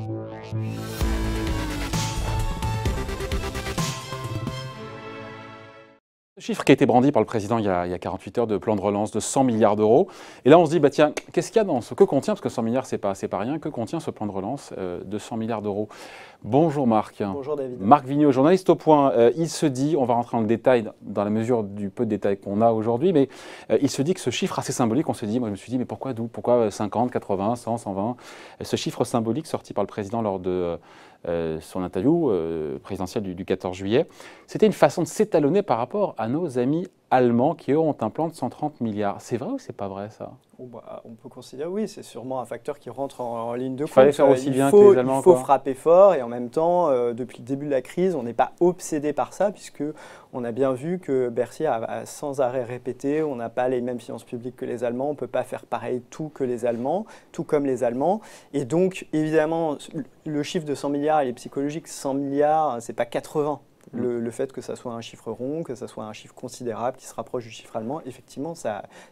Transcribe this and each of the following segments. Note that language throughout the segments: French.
Le chiffre qui a été brandi par le président il y a 48 heures de plan de relance de 100 milliards d'euros. Et là, on se dit, bah tiens, qu'est-ce qu'il y a dans ce... Que contient, parce que 100 milliards, c'est pas rien, que contient ce plan de relance de 100 milliards d'euros? Bonjour Marc. Bonjour David. Marc Vigneault, journaliste au Point. Il se dit, on va rentrer dans le détail, dans la mesure du peu de détails qu'on a aujourd'hui, mais il se dit que ce chiffre assez symbolique, on se dit, moi je me suis dit, mais pourquoi d'où? Pourquoi 50, 80, 100, 120? Ce chiffre symbolique sorti par le président lors de son interview présidentielle du 14 juillet, c'était une façon de s'étalonner par rapport à nos amis allemands qui, eux, ont un plan de 130 milliards. C'est vrai ou c'est pas vrai, ça? On peut considérer, oui, c'est sûrement un facteur qui rentre en ligne de compte. Il fallait faire aussi bien que les Allemands. Il faut frapper fort et en même temps, depuis le début de la crise, on n'est pas obsédé par ça puisque on a bien vu que Bercy a sans arrêt répété, on n'a pas les mêmes finances publiques que les Allemands, on ne peut pas faire pareil tout que les Allemands, tout comme les Allemands. Et donc, évidemment, le chiffre de 100 milliards, il est psychologique. 100 milliards, c'est pas 80. Le fait que ça soit un chiffre rond, que ça soit un chiffre considérable qui se rapproche du chiffre allemand, effectivement,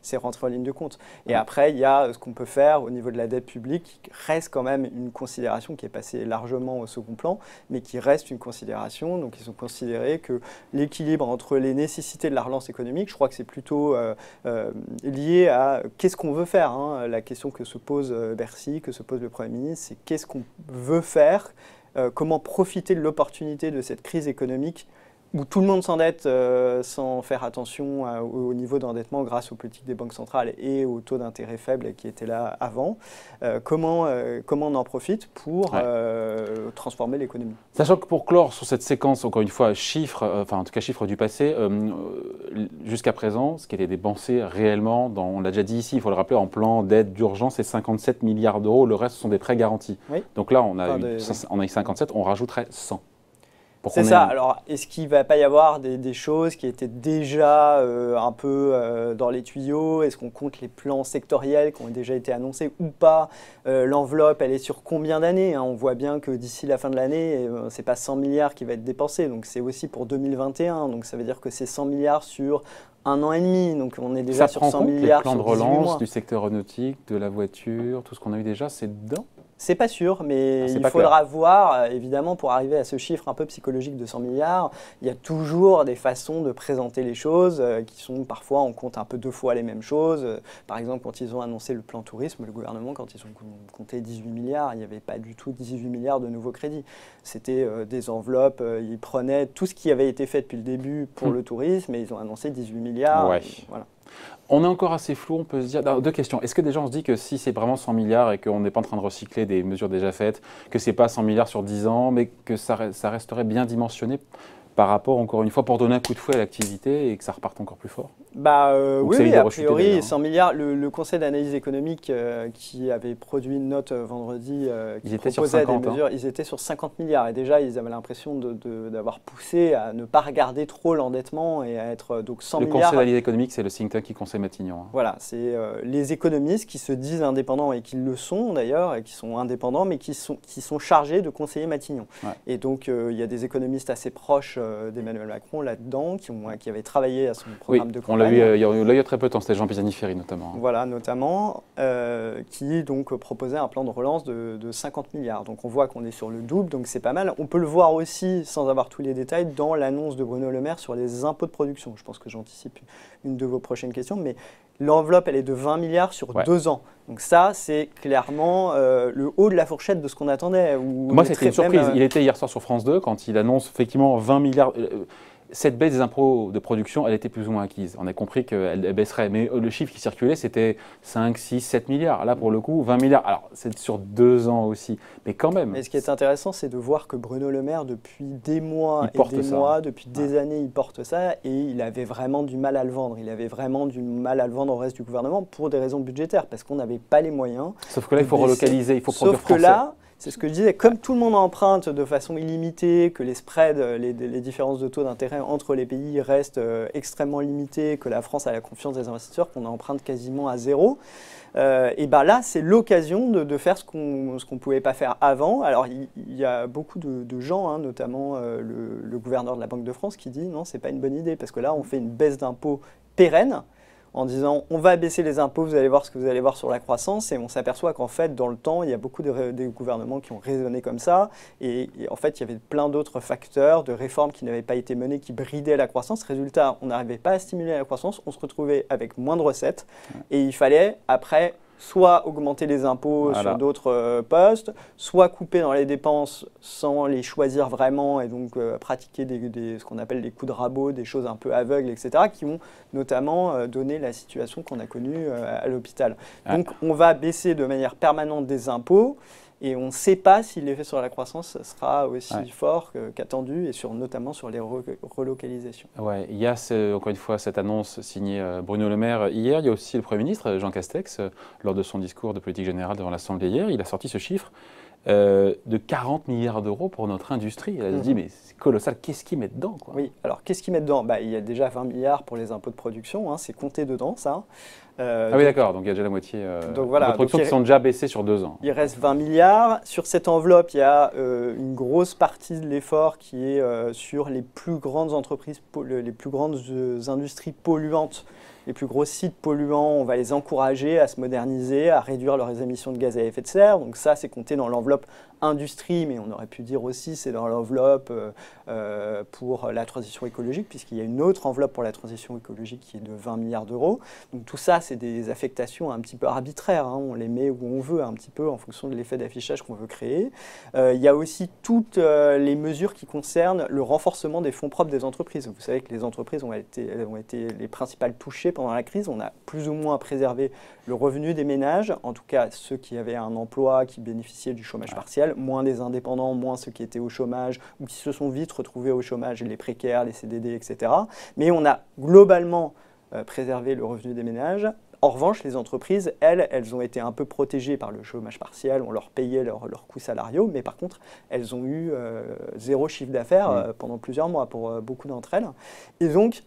c'est rentré en ligne de compte. Et après, il y a ce qu'on peut faire au niveau de la dette publique, qui reste quand même une considération qui est passée largement au second plan, mais qui reste une considération. Donc, ils ont considéré que l'équilibre entre les nécessités de la relance économique, je crois que c'est plutôt lié à qu'est-ce qu'on veut faire. Hein. La question que se pose Bercy, que se pose le Premier ministre, c'est qu'est-ce qu'on veut faire, comment profiter de l'opportunité de cette crise économique où tout le monde s'endette sans faire attention au niveau d'endettement grâce aux politiques des banques centrales et aux taux d'intérêt faibles qui étaient là avant. Comment on en profite pour transformer l'économie. Sachant que pour clore sur cette séquence, encore une fois, en tout cas chiffres du passé, jusqu'à présent, ce qui était dépensé réellement, on l'a déjà dit ici, il faut le rappeler, en plan d'aide d'urgence, c'est 57 milliards d'euros, le reste ce sont des prêts garantis. Oui. Donc là, on a eu 57, on rajouterait 100. C'est ça. Alors, est-ce qu'il ne va pas y avoir des choses qui étaient déjà un peu dans les tuyaux? Est-ce qu'on compte les plans sectoriels qui ont déjà été annoncés ou pas? L'enveloppe, elle est sur combien d'années? On voit bien que d'ici la fin de l'année, ce n'est pas 100 milliards qui va être dépensé. Donc, c'est aussi pour 2021. Donc, ça veut dire que c'est 100 milliards sur un an et demi. Donc, on est déjà sur 100 milliards. Les plans de relance du secteur aéronautique, de la voiture, tout ce qu'on a eu déjà, c'est dedans? C'est pas sûr, mais il faudra voir, évidemment, pour arriver à ce chiffre un peu psychologique de 100 milliards, il y a toujours des façons de présenter les choses qui sont parfois, on compte un peu deux fois les mêmes choses. Par exemple, quand ils ont annoncé le plan tourisme, le gouvernement, quand ils ont compté 18 milliards, il n'y avait pas du tout 18 milliards de nouveaux crédits. C'était des enveloppes, ils prenaient tout ce qui avait été fait depuis le début pour le tourisme et ils ont annoncé 18 milliards. Ouais. Voilà. On est encore assez flou, on peut se dire... Alors, deux questions. Est-ce que déjà on se dit que si c'est vraiment 100 milliards et qu'on n'est pas en train de recycler des mesures déjà faites, que ce n'est pas 100 milliards sur 10 ans, mais que ça resterait bien dimensionné par rapport, encore une fois, pour donner un coup de fouet à l'activité et que ça reparte encore plus fort? Oui, a priori, 100 milliards. Le Conseil d'analyse économique qui avait produit une note vendredi qui proposait des mesures, ils étaient sur 50 milliards. Et déjà, ils avaient l'impression d'avoir poussé à ne pas regarder trop l'endettement et à être donc 100 milliards. Le Conseil d'analyse économique, c'est le think tank qui conseille Matignon. Voilà, c'est les économistes qui se disent indépendants et qui le sont d'ailleurs, et qui sont indépendants, mais qui sont chargés de conseiller Matignon. Ouais. Et donc, il y a des économistes assez proches d'Emmanuel Macron là-dedans, qui avaient travaillé à son programme de campagne. Il y a très peu de temps, c'était Jean Pisani-Ferry notamment. Voilà, notamment, qui donc proposait un plan de relance de 50 milliards. Donc on voit qu'on est sur le double, donc c'est pas mal. On peut le voir aussi, sans avoir tous les détails, dans l'annonce de Bruno Le Maire sur les impôts de production. Je pense que j'anticipe une de vos prochaines questions, mais l'enveloppe, elle est de 20 milliards sur 2 ans. Donc ça, c'est clairement le haut de la fourchette de ce qu'on attendait. Moi, c'était une surprise. Il était hier soir sur France 2 quand il annonce effectivement 20 milliards. Cette baisse des impôts de production, elle était plus ou moins acquise. On a compris qu'elle baisserait. Mais le chiffre qui circulait, c'était 5, 6, 7 milliards. Là, pour le coup, 20 milliards. Alors, c'est sur 2 ans aussi. Mais quand même. Et ce qui est intéressant, c'est de voir que Bruno Le Maire, depuis des mois depuis des années, il porte ça. Et il avait vraiment du mal à le vendre. Il avait vraiment du mal à le vendre au reste du gouvernement pour des raisons budgétaires. Parce qu'on n'avait pas les moyens. Sauf que là, il faut relocaliser, il faut produire français. Sauf que là, c'est ce que je disais, comme tout le monde emprunte de façon illimitée, que les spreads, les différences de taux d'intérêt entre les pays restent extrêmement limitées, que la France a la confiance des investisseurs, qu'on emprunte quasiment à zéro, et bien là, c'est l'occasion de faire ce qu'on ne pouvait pas faire avant. Alors, il y a beaucoup de gens, notamment le gouverneur de la Banque de France, qui dit non, ce n'est pas une bonne idée, parce que là, on fait une baisse d'impôts pérenne. en disant on va baisser les impôts, vous allez voir ce que vous allez voir sur la croissance, et on s'aperçoit qu'en fait dans le temps il y a beaucoup de gouvernements qui ont raisonné comme ça, et en fait il y avait plein d'autres facteurs de réformes qui n'avaient pas été menées, qui bridaient la croissance. Résultat, on n'arrivait pas à stimuler la croissance, on se retrouvait avec moins de recettes, et il fallait après soit augmenter les impôts sur d'autres postes, soit couper dans les dépenses sans les choisir vraiment et donc pratiquer ce qu'on appelle des coups de rabot, des choses un peu aveugles, etc., qui ont notamment donné la situation qu'on a connue à l'hôpital. Donc on va baisser de manière permanente des impôts et on ne sait pas si l'effet sur la croissance sera aussi fort qu'attendu et notamment sur les relocalisations. Ouais, il y a encore une fois cette annonce signée Bruno Le Maire hier. Il y a aussi le Premier ministre Jean Castex, lors de son discours de politique générale devant l'Assemblée hier, il a sorti ce chiffre de 40 milliards d'euros pour notre industrie. Il a dit mais c'est colossal, qu'est-ce qu'il met dedans quoi? Oui, alors qu'est-ce qu'il met dedans? Il y a déjà 20 milliards pour les impôts de production, c'est compté dedans ça. Oui d'accord, donc il y a déjà la moitié donc voilà, de production qui sont déjà baissées sur 2 ans. Il reste 20 milliards. Sur cette enveloppe, il y a une grosse partie de l'effort qui est sur les plus grandes entreprises, les plus grandes industries polluantes. Les plus gros sites polluants, on va les encourager à se moderniser, à réduire leurs émissions de gaz à effet de serre. Donc ça, c'est compté dans l'enveloppe industrie, mais on aurait pu dire aussi c'est dans l'enveloppe pour la transition écologique, puisqu'il y a une autre enveloppe pour la transition écologique qui est de 20 milliards d'euros. Donc tout ça, c'est des affectations un petit peu arbitraires. On les met où on veut, un petit peu en fonction de l'effet d'affichage qu'on veut créer. Il y a aussi toutes les mesures qui concernent le renforcement des fonds propres des entreprises. Vous savez que les entreprises ont été les principales touchées pendant la crise. On a plus ou moins préservé le revenu des ménages, en tout cas ceux qui avaient un emploi, qui bénéficiaient du chômage partiel, moins les indépendants, moins ceux qui étaient au chômage ou qui se sont vite retrouvés au chômage, les précaires, les CDD, etc. Mais on a globalement préservé le revenu des ménages. En revanche, les entreprises, elles ont été un peu protégées par le chômage partiel, on leur payait leurs coûts salariaux, mais par contre, elles ont eu zéro chiffre d'affaires pendant plusieurs mois pour beaucoup d'entre elles. Et donc,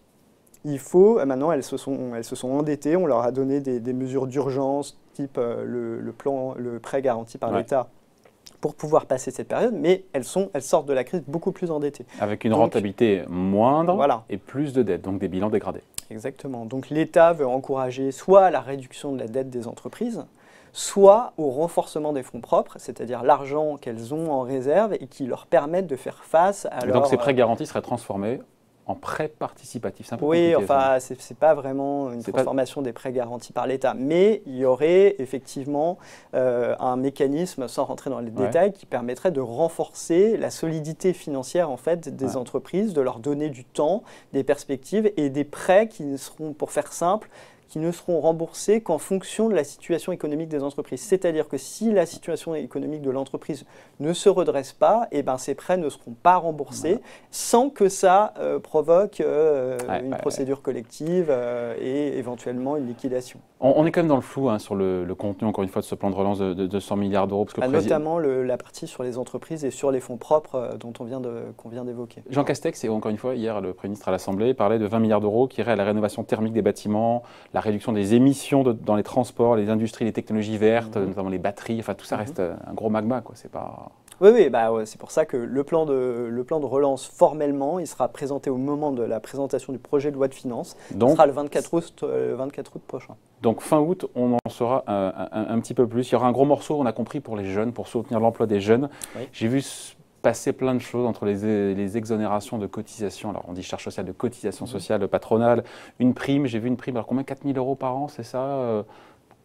maintenant, elles se sont endettées, on leur a donné des mesures d'urgence, type le prêt garanti par l'État, pour pouvoir passer cette période, mais elles sortent de la crise beaucoup plus endettées. Avec une rentabilité moindre et plus de dettes, donc des bilans dégradés. Exactement. Donc l'État veut encourager soit la réduction de la dette des entreprises, soit au renforcement des fonds propres, c'est-à-dire l'argent qu'elles ont en réserve et qui leur permettent de faire face à leur... Donc ces prêts garantis seraient transformés en prêts participatifs. C'est un peu oui, compliqué, enfin, c'est pas vraiment une transformation des prêts garantis par l'État, mais il y aurait effectivement un mécanisme, sans rentrer dans les détails, qui permettrait de renforcer la solidité financière en fait des entreprises, de leur donner du temps, des perspectives et des prêts qui seront, pour faire simple, qui ne seront remboursés qu'en fonction de la situation économique des entreprises. C'est-à-dire que si la situation économique de l'entreprise ne se redresse pas, eh ben, ces prêts ne seront pas remboursés sans que ça provoque une procédure collective et éventuellement une liquidation. On est quand même dans le flou sur le contenu, encore une fois, de ce plan de relance de 100 milliards d'euros. Notamment la partie sur les entreprises et sur les fonds propres qu'on vient d'évoquer. Jean Castex, et encore une fois, hier, le Premier ministre à l'Assemblée, parlait de 20 milliards d'euros qui iraient à la rénovation thermique des bâtiments, la réduction des émissions dans les transports, les industries, les technologies vertes, notamment les batteries. Enfin, tout ça reste un gros magma, quoi. C'est pas... Oui, c'est pour ça que le plan de relance, formellement, il sera présenté au moment de la présentation du projet de loi de finances. Ce sera le 24 août prochain. Donc fin août, on en saura un petit peu plus. Il y aura un gros morceau, on a compris, pour les jeunes, pour soutenir l'emploi des jeunes. Oui. J'ai vu passer plein de choses entre les exonérations de cotisations. Alors on dit charge sociale, de cotisation sociale patronale, une prime. J'ai vu une prime, alors combien? 4 000 € par an, c'est ça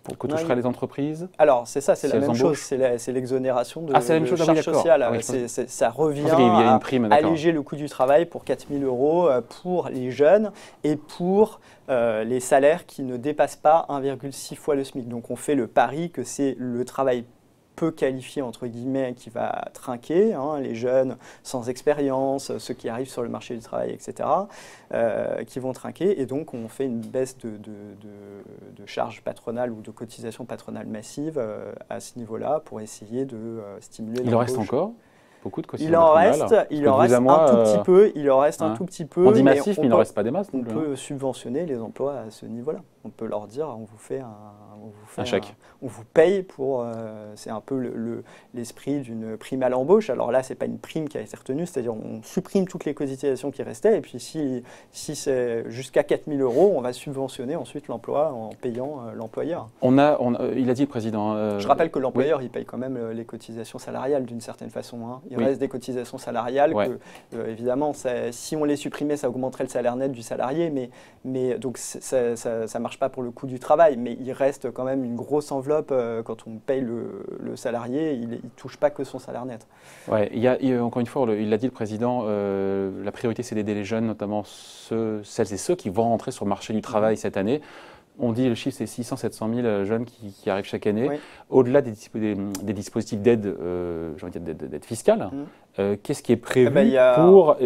pour que toucheraient les entreprises? Alors, c'est ça, c'est la même chose, c'est l'exonération de charge sociale. Ça revient à alléger le coût du travail pour 4 000 € pour les jeunes et pour les salaires qui ne dépassent pas 1,6 fois le SMIC. Donc, on fait le pari que c'est le travail peu qualifié, entre guillemets, qui va trinquer, les jeunes sans expérience, ceux qui arrivent sur le marché du travail, etc., qui vont trinquer. Et donc, on fait une baisse de charges patronales ou de cotisations patronales massives à ce niveau-là pour essayer de stimuler l'embauche. Il en reste encore beaucoup de cotisations patronales? Il en reste un tout petit peu. Il en reste un tout petit peu. On dit massif, mais il n'en reste pas des masses. On peut subventionner les emplois à ce niveau-là. on peut leur dire on vous fait un chèque. On vous paye pour. C'est un peu l'esprit d'une prime à l'embauche. Alors là, ce n'est pas une prime qui a été retenue, c'est-à-dire on supprime toutes les cotisations qui restaient et puis si c'est jusqu'à 4 000 €, on va subventionner ensuite l'emploi en payant l'employeur. Il a dit le président. Je rappelle que l'employeur, il paye quand même les cotisations salariales d'une certaine façon. Hein. Il reste des cotisations salariales que, évidemment, si on les supprimait, ça augmenterait le salaire net du salarié, mais donc ça ne marche pas pour le coût du travail, mais il reste quand même une grosse enveloppe quand on paye le salarié, il ne touche pas que son salaire net. Ouais, encore une fois, il l'a dit le président, la priorité c'est d'aider les jeunes, notamment celles et ceux qui vont rentrer sur le marché du travail cette année. On dit le chiffre c'est 600-700 000 jeunes qui arrivent chaque année. Oui. Au-delà des dispositifs d'aide, d'aide fiscale, qu'est-ce qui est prévu pour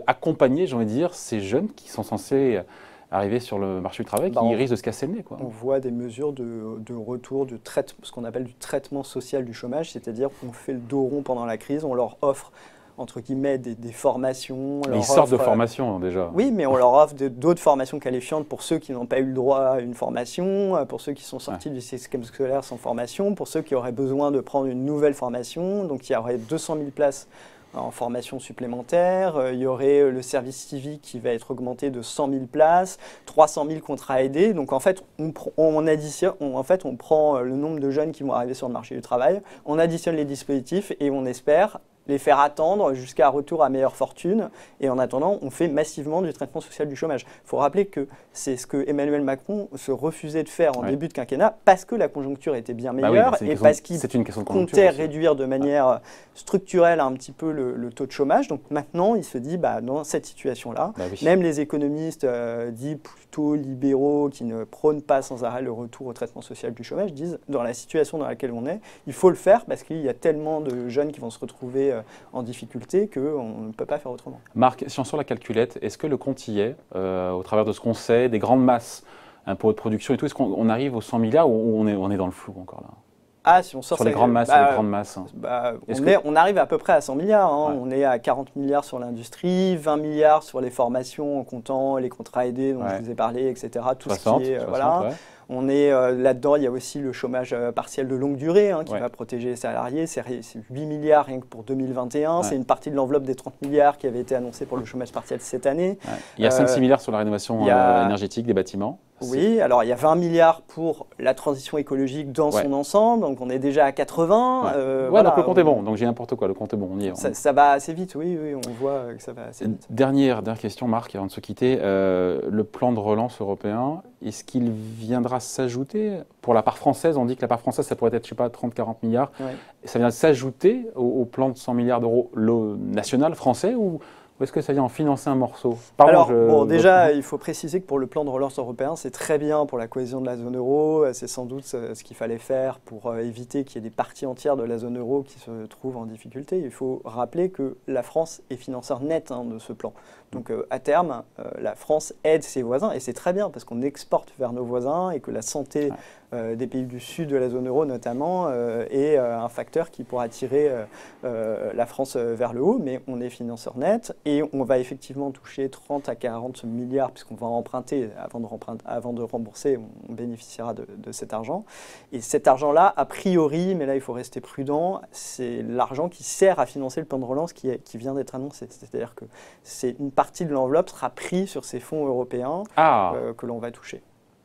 accompagner, j'ai envie de dire, ces jeunes qui sont censés arriver sur le marché du travail, qui risquent de se casser le nez, quoi. On voit des mesures de retour, ce qu'on appelle du traitement social du chômage, c'est-à-dire qu'on fait le dos rond pendant la crise, on leur offre entre guillemets des formations. Ils sortent de formation déjà. Oui, mais on leur offre d'autres formations qualifiantes pour ceux qui n'ont pas eu le droit à une formation, pour ceux qui sont sortis du système scolaire sans formation, pour ceux qui auraient besoin de prendre une nouvelle formation. Donc il y aurait 200 000 places en formation supplémentaire, il y aurait le service civique qui va être augmenté de 100 000 places, 300 000 contrats aidés. Donc en fait, on prend le nombre de jeunes qui vont arriver sur le marché du travail, on additionne les dispositifs et on espère les faire attendre jusqu'à retour à meilleure fortune. Et en attendant, on fait massivement du traitement social du chômage. Il faut rappeler que c'est ce que Emmanuel Macron se refusait de faire en début de quinquennat parce que la conjoncture était bien meilleure et parce qu'il comptait réduire de manière structurelle un petit peu le taux de chômage. Donc maintenant, il se dit, dans cette situation-là, même les économistes dits plutôt libéraux qui ne prônent pas sans arrêt le retour au traitement social du chômage disent, dans la situation dans laquelle on est, il faut le faire parce qu'il y a tellement de jeunes qui vont se retrouver en difficulté qu'on ne peut pas faire autrement. Marc, si on sort la calculette, est-ce que le compte y est, au travers de ce qu'on sait, des grandes masses, impôts de production et tout, est-ce qu'on arrive aux 100 milliards ou on est dans le flou encore là? Ah, si on sort sur les grandes masses, on arrive à peu près à 100 milliards. Hein. On est à 40 milliards sur l'industrie, 20 milliards sur les formations en comptant les contrats aidés dont je vous ai parlé, etc. Tout 60, ce qui est 60, On est là-dedans, il y a aussi le chômage partiel de longue durée qui va protéger les salariés. C'est 8 milliards rien que pour 2021. C'est une partie de l'enveloppe des 30 milliards qui avait été annoncée pour le chômage partiel cette année. Il y a 5-6 milliards sur la rénovation énergétique des bâtiments. Oui, alors il y a 20 milliards pour la transition écologique dans son ensemble, donc on est déjà à 80. Donc le compte est bon, donc j'ai n'importe quoi, le compte est bon, on y est. Ça va assez vite, oui, on voit que ça va assez vite. Dernière question, Marc, avant de se quitter, le plan de relance européen, est-ce qu'il viendra s'ajouter, pour la part française, on dit que la part française, ça pourrait être, 30-40 milliards, ça vient s'ajouter au plan de 100 milliards d'euros national français ou est-ce que ça vient en financer un morceau? Déjà, il faut préciser que pour le plan de relance européen, c'est très bien pour la cohésion de la zone euro. C'est sans doute ce qu'il fallait faire pour éviter qu'il y ait des parties entières de la zone euro qui se trouvent en difficulté. Il faut rappeler que la France est financeur net de ce plan. Donc à terme, la France aide ses voisins et c'est très bien parce qu'on exporte vers nos voisins et que la santé des pays du sud de la zone euro notamment est un facteur qui pourra tirer la France vers le haut. Mais on est financeur net et on va effectivement toucher 30 à 40 milliards puisqu'on va emprunter avant de rembourser, on bénéficiera de cet argent. Et cet argent-là, a priori, mais là il faut rester prudent, c'est l'argent qui sert à financer le plan de relance qui vient d'être annoncé. C'est-à-dire que c'est une partie de l'enveloppe sera prise sur ces fonds européens que l'on va toucher.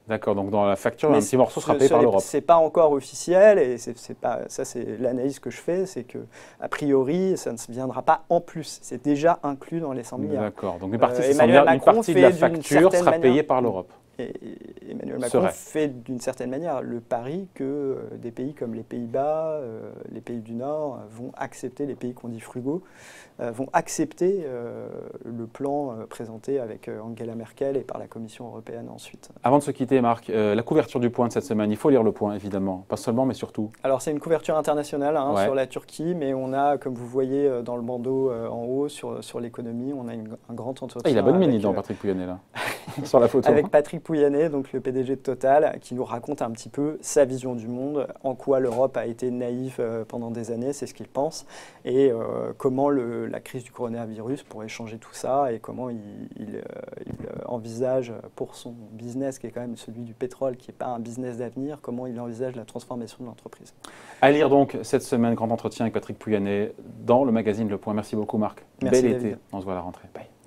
D'accord, donc dans la facture, un petit morceau sera payé par l'Europe. Ce n'est pas encore officiel et ça c'est l'analyse que je fais, c'est qu'a priori ça ne viendra pas en plus, c'est déjà inclus dans les 100 milliards. D'accord, donc une partie de la facture sera payée par l'Europe. Et Emmanuel Macron fait d'une certaine manière le pari que des pays comme les Pays-Bas, les pays du Nord vont accepter, les pays qu'on dit frugaux, vont accepter le plan présenté avec Angela Merkel et par la Commission européenne ensuite. Avant de se quitter, Marc, la couverture du Point de cette semaine, il faut lire le Point évidemment, pas seulement mais surtout. Alors c'est une couverture internationale sur la Turquie, mais on a, comme vous voyez dans le bandeau en haut sur l'économie, on a un grand entretien. Il a bonne mine dans Patrick Pouyanné là. sur la photo. Avec Patrick Pouyanné, donc le PDG de Total, qui nous raconte un petit peu sa vision du monde, en quoi l'Europe a été naïve pendant des années, c'est ce qu'il pense, et comment la crise du coronavirus pourrait changer tout ça, et comment il envisage pour son business, qui est quand même celui du pétrole, qui n'est pas un business d'avenir, comment il envisage la transformation de l'entreprise. À lire donc cette semaine, grand entretien avec Patrick Pouyanné dans le magazine Le Point. Merci beaucoup Marc. Merci Bel David. été, on se voit à la rentrée. Bye.